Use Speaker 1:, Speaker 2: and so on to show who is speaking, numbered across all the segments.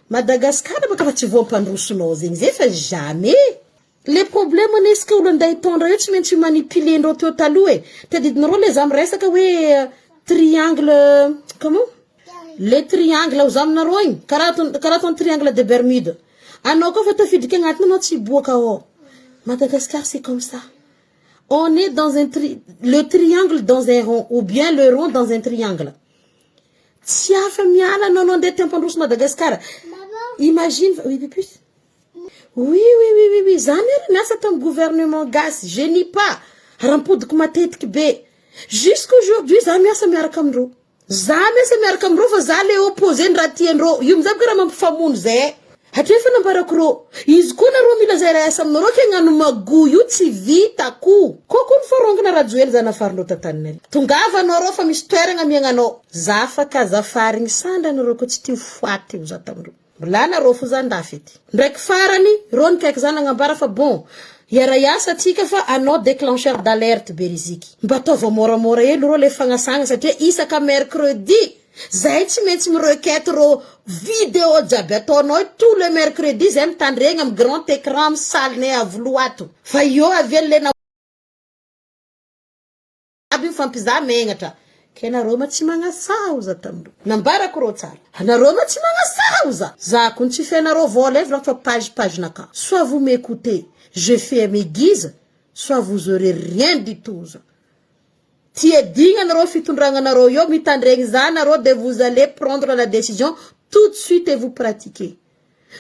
Speaker 1: Madagascar baka fa tsy voampandrosinao zegny zay fa jamais. Le problème n'est-ce que olo anday tondra io tsy maintsy manipuler-ndreo teo taloha e. Tadidinareo le zamy resaka hoe triangle comment? Le triangle aux aminareo igny karaha ton triangle de Bermude. Anao koa fa tafiditra agnatiny anao tsy boaka ao. Madagascar c'est comme ça. On est dans le triangle dans un rond ou bien le rond dans un triangle. Tsy afa miala anao andeha tempandroso Madagascar. Imagine, oui, plus. Oui. Zany ary miasa tam gouvernement gasy, je nie pas. Rampodiko matetiky be. Jusqu'aujourd'hui, za miasa miaraka amindreo. Za miasa miaraka amindreo fa za le opposé raha tiandreo. Io mizabo karaha mampifamono zay. Hatria fa nambarako reo. Izy koa nareo mila zay raha asa aminareo ke gnano mago io tsy vitako. Kokoa ny farongana rajoely za nafarindreo tataniny. Tongava anareo fa misy toeragna miagnanao. Za fa kazafarigny sandra anareo ko tsy tia foaty io za tamindreo. Lana ro fo zany dafity. Ndraiky farany, ro ny kaiky zany agnambara fa bon. Iara-iasa atsika fa anao déclencheur d'alerte beriziky. Mba ataova moramora elo ro le fagnasagna satria isaka mercredi. Zay tsy maintsy mirequête ro vidéo jiaby ataonao tous le mercredi zay mitandregny am grand écran am salle avy loato. Fa io avy le aby fampiza megnatra. Kenareo ma tsy magnasaho za tamindreo. Nambarako ro tsara. Anareo ma tsy magnasaho za. Za kun tsy fenareo volèvre fa page naka. Soit vous m'écoutez, je fais à mes guises, soit vous aurez rien du tout za. Tiedina nareo fitondragna nareo yo mitandregny za nareo de vous allez prendre la décision tout de suite et vous pratiquez.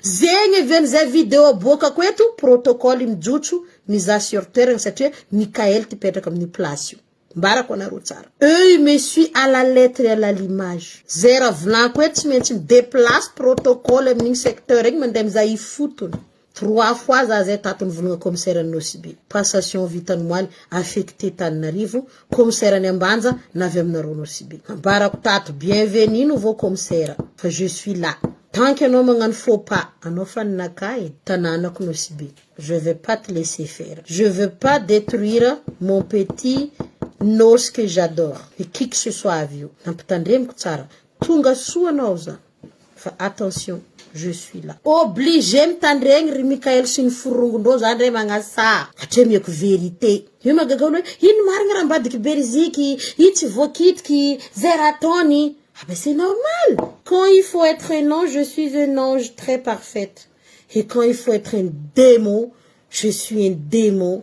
Speaker 1: Zegny veny zay vidéo boka kwetu protocole mijotso miza sur terre satria Mikael tipetraka amin'ny place io. Eux, me suit à la lettre et à l'image. Zera vlan kwe tsy maintsy déplace protocole amin'ny secteur igny mandem za ifotony. 3 fois za zay tatony volagna commissaire Nosibe. Passation vitany moaly affecté Tananarivo, commissaire ny Ambanja navy aminareo Nosibe. Barako tato bienvenue nouveau commissaire. Fa je suis là. Tant que anao magnano faux pas, anao fa ninakahy tananako Nosibe. Je vais pas te laisser faire. Je veux pas détruire mon petit nos que j'adore. Et qui que ce soit avy io. Nampitandremiko tsara. Tonga soa anao za. Fa attention, je suis là. Obligé mitandregny ry Mikael sy ny forongondreo zany re magnasa. Hatria miako vérité. Io magagaolo hoe ino marigna raha ambadiky beriziky, i tsy voakitiky, zay raha ataony. Ah ben c'est normal. Quand il faut être un ange, je suis un ange très parfaite. Et quand il faut être un démon, je suis un démon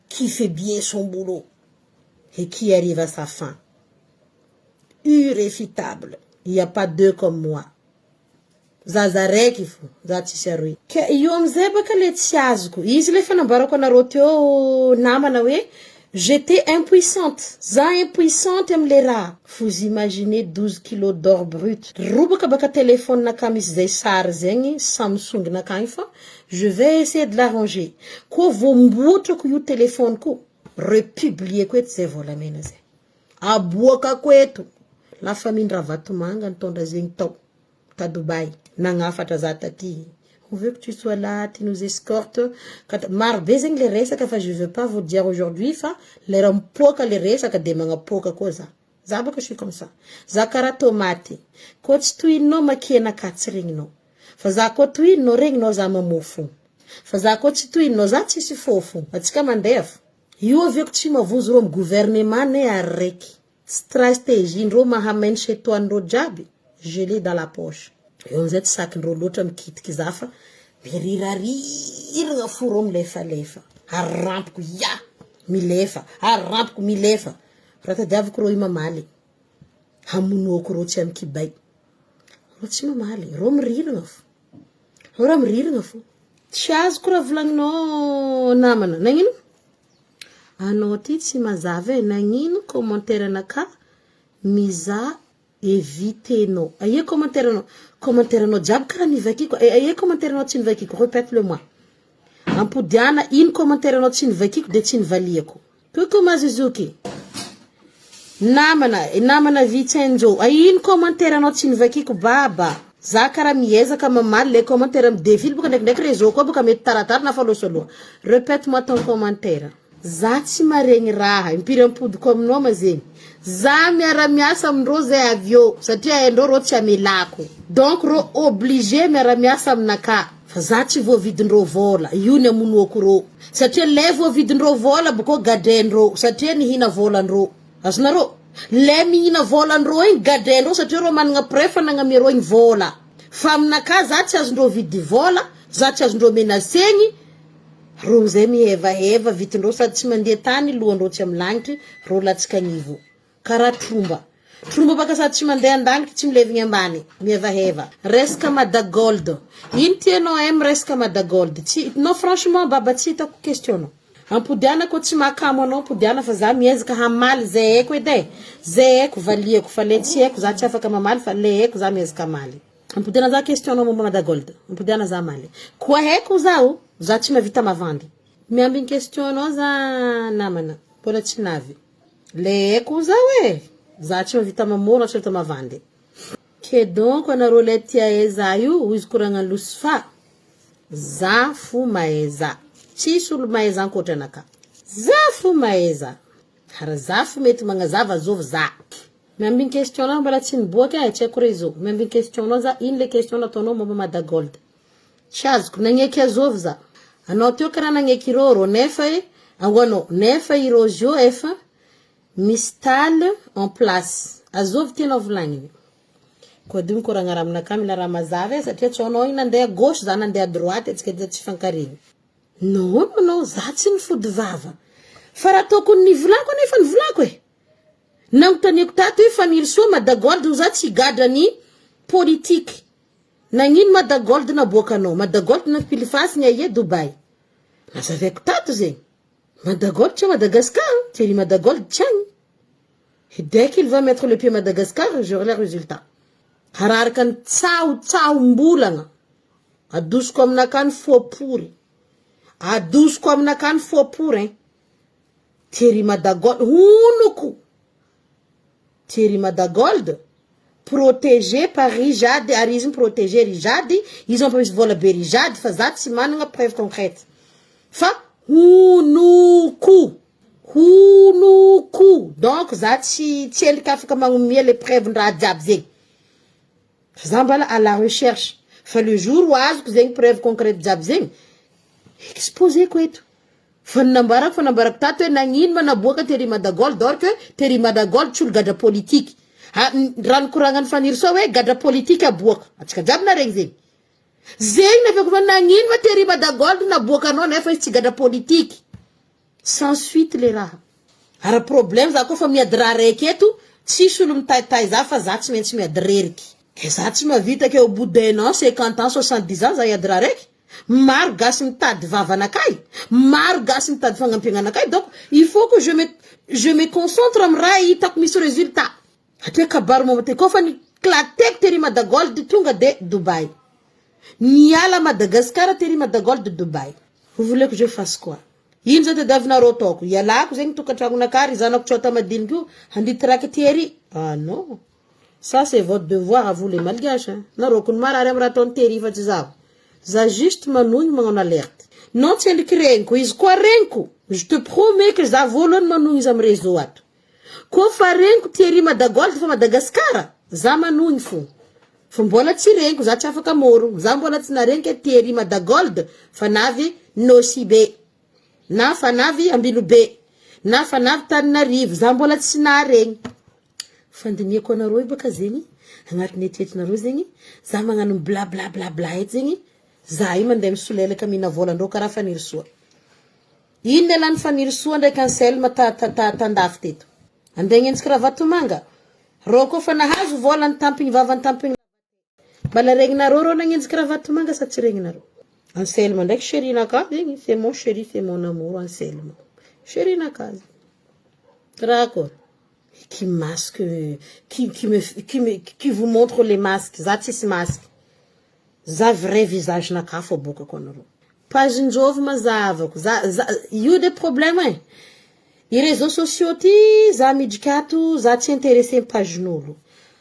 Speaker 1: qui fait bien son boulot. Et qui arrive à sa fin. Irréfutable. Il n'y a pas deux comme moi. Zazare qu'il faut. Zatisharui. Que yom zeba que le tiazko. Ici le fanambarako na rotio namana we. J'étais impuissante. Za impuissante em lera. Vous imaginez 12 kilos d'or brut. Rubaka baka téléphone na kamis zay sar zengi. Samsung na kaifa. Je vais essayer de l'arranger. Ko vombuto ko yu téléphone ko. Republier kwetu zay volamena zay. Aboaka kwetu. La famille Ravatomanga ntonda zegny tao. Ta Dubaï. Nangafatra za taty. On veut que tu sois là, tu nous escortes. Marbe zegny le resaka fa je veux pas vous dire aujourd'hui fa le rampoka le resaka de magnapoka ko za. Za baka je suis comme ça. Za kara tomate. Ko tsy toinao makiana katsy regninao. Fa za ko toinao regninao za mamofo. Fa za ko tsy toinao za tsisy fofo. Atsika mandeha. Io avy ko tsy mavozo ro gouvernement ne araiky. Stratégie ndro mahameny chez toi ndro jiaby. Je l'ai dans la poche. Eo amizay tsy sakindreo loatra mikitiky za fa mirirariragna foro milefa. Arampiko ya milefa. Arampiko milefa. Raha tadiaviko ro imamaly. Hamonoko ro tsy amikibay. Ro tsy mamaly. Ro miriragna fo. Ro miriragna fo. Tsy azoko raha volagninao namana. Nagnino? Anao ty tsy mazava e. Nagnino commentaire naka miza évitez-nous. Aïe commentaire no. Commentaire no diable kara nivakiko. Aïe commentaire no tsy nivakiko. Répète-le moi. Ampodiana in commentaire no tsy nivakiko de tsy nivaliako. Kuku mazuzuki. Namana Vicenzo. Aïe in commentaire no tsy nivakiko baba. Za kara miezaka mamaly le commentaire am défile boka ndek réseau ko boka mety taratar na falo solo. Répète-moi ton commentaire. Za tsy maregny raha. Impiry ampodiko aminao ma zegny. za miara-miasa amindreo zay avy eo satria haindreo rô tsy amelako donc rô obligé miara-miasa aminaka fa za tsy voavidindreo vola io ny amonoako rô satria le voavidindreo vola boko gadrendreo satria nihina volandreo azonareo le mihina volandreo igny gadrendreo satria rô managna prefa nagnamiereo igny vola fa aminaka za tsy azondreo vidy vola za tsy azondreo menasegny rô zay mihevaheva vitindreo sady tsy mandeha tany lohandreo tsy amlagnitry rô latsika agnivo karaha tromba baka sady tsy mandeha andagnitry tsy milevigny ambany mihevaheva resaka madagold ino tianao em resaka madagold tsy non franchement baba tsy hitako questionao ampodiana ko tsy makamo anao ampodiana fa za miezaka hamaly zay haiko edy zay haiko valiako fa le tsy haiko za tsy afaka mamaly fa le haiko za miezaka maly ampodiana za questionao momba madagold ampodiana za maly koa haiko zao za tsy mavita mavandy miambiny questionao za namana mbola tsy navy le haiko zao za tsy mavita mamora tsy mavita mavandy ke donc anareo le tia eza io izy koragna losy fa za fo maeza tsisy olo maeza ankoatra anaka za fo maeza hara za fo mety magnazava zovy za miambiny questionao mbola tsy niboaka tsy haiko rezo miambiny questionao za ino le question nataonao momba madagold tsy azoko nagneky azovy za anao teo karaha nagneky irô nefa angoanao nefa irô zio efa misy tale en place azovy tianao volagniny koa dy mikoragna raha aminaka mila raha mazava satria tsonao igny nandeha gauche za nandeha droite atsika tsy fankariny no za tsy nifody vava fa raha tokony nivolako nefa nivolako nagnontaniako tato faniry soa madagold za tsy gadrany politique nagnino madagold naboakanao madagold napilifasiny aie Dubai nazavaiko tato zegny madagold tsy Madagascar Thierry Madagold tiagny et dès qu'il va mettre le pied Madagascar j'aurai les résultats hararaka ny tsao-mbolagna adosiko aminaka ny foapory adosiko aminaka ny foapory Thierry Madagold honoko Thierry Madagold protégé par Rijad ary izy protégé Rijad izy mpa misy vola be Rijad fa za tsy managna preuve concrète fa honoko donc za tsy elika afaka magnomia le preuve ndraha jiaby zegny fa za mbala à la recherche fa le jour où azoko zegny preuve concrète jiaby zegny exposé ko eto fa nambarako tato nagnino manaboaka Thierry Madagold or que Thierry Madagold tsy olo gadra politique raha nikoragnany faniry soa gadra politique aboaka atsika jiaby na regny zegny naveko fa nagnino ma Thierry Madagold naboaka anao nefa izy tsy gadra politique sans suite le raha ara problème za koa fa miady raha raiky eto tsisy olo mitaytay za fa za tsy maintsy miady reriky ke za tsy mavita ke au bout d'un an 50 ans 70 ans za iady raha raiky maro gasy mitady vavanakay maro gasy mitady fagnampiagnanakay donc il faut que je me concentre am raha hitako misy résultat ateo kabaro momba koa fa ni klatek Thierry Madagold tonga de Dubai niala Madagascar Thierry Madagold de Dubai vous voulez que je fasse quoi ino zao tadiavinareo ataoko ialako zegny tokantragnonakary zanako tsao tamadiniko handitiraky Thierry non ça c'est votre devoir à vous les malgaches nareo kony marary am raha ataony Thierry fa tsy za juste manogny magnano alerte non tsy eliky regniko izy koa regniko je te promets que za voalohany manogny izy am réseau ato koa fa regniko Thierry Madagold fa Madagascar za manogny fo fa mbola tsy regniko za tsy afaka morogno za mbola tsy naregniko Thierry Madagold fa navy Nosibe na fa navy Ambilobe na fa navy Tananarivo za mbola tsy naregny fandiniako anareo baka zegny agnatin'ny etetrinareo zegny za magnano bla bla bla bla eto zegny za io mandeha misolelaka mina volandreo karaha faniry soa ino le lany faniry soa ndraiky Anselme tandafy teto andeha gnentsika raha Vatomanga rô koa fa nahazo vola ny tampigny vavany tampigny mbala regninareo rô nagnenjika raha Vatomanga sa tsy regninareo Anselme ndraiky chérinaka zegny c'est mon chéri c'est mon amour Anselme chérinaka raha koa qui masque qui vous montre les masques za tsisy masque za vrai visage naka fo bokako anareo page njovy mazavako za io de problème i réseaux sociaux ty za midriky ato za tsy intéressé page n'olo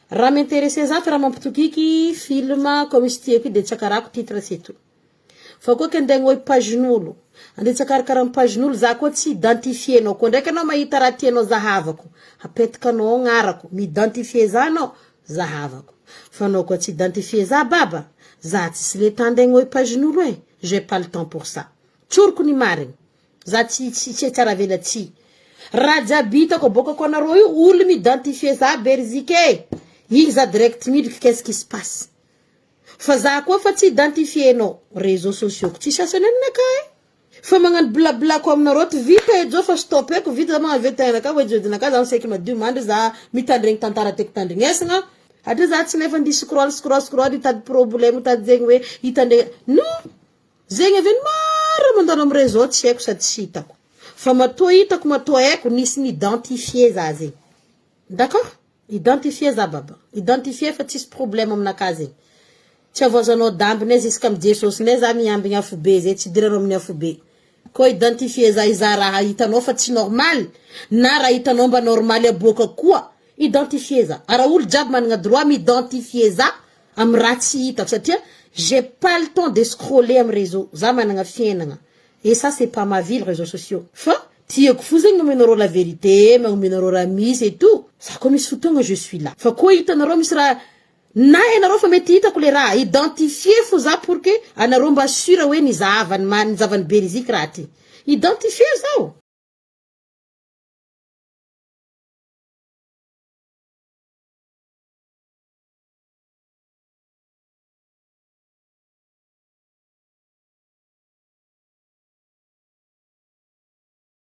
Speaker 1: raha m'intéressé za raha mampitokiky film comme izy tiako de tsakarako titre c'est tout fa koa kendegna hoe pagen'olo andetsa karakara amin'ny pagen'olo za koa tsy identifienao koa ndraiky anao mahita raha tianao zahavako apetakanao agnarako mi-identifie za anao zahavako fa anao koa tsy identifie za baba za tsy le tandegna hoe pagen'olo e j'ai pas le temps pour ça tsoroko ny marigny za tsy tsara vela tsy raha jiaby hitako boka ko anareo io olo mi-identifie za berzike igny za direct midriky qu'est-ce qui se passe fa za koa fa tsy identifienao réseaux sociaux ko tsy sasany aminakahy fa magnano blabla ko aminareo ty vita ejo fa stopeko vita za magnavetanaka hoe jodinaka za seky madio mandry za mitandregny tantara teko tandrignesagna atria za tsy nefa ndi scroll hitady problème hitady zegny hoe hitandregna non zegny avy maro mandalo amin'ny réseau tsy haiko sady tsy hitako fa matoa hitako matoa haiko nisy ny identifier za zegny d'accord identifier za baba identifier fa tsisy problème aminaka zegny tsy avozanao dambinay ziska amy jesosinay za miambigny afobe zay tsy diranao amin'ny afobe ko identifier za iza raha hitanao fa tsy normal na raha hitanao mba normal aboaka koa identifier za ara olo jiaby managna droit mi-identifier za amy raha tsy hitako satria j'ai pas le temps de scroller amy réseau za managna fiainagna et ça c'est pas ma vie les réseaux sociaux fa tieko fo zegny magnomenareo la vérité magnomenareo raha misy et tout ça koa misy fotoagna je suis là fa koa hitanareo misy raha na enareo fa mety hitako le raha identifier fo za pour que anareo mba sura hoe nizavany zavany beriziky raha ty identifier zao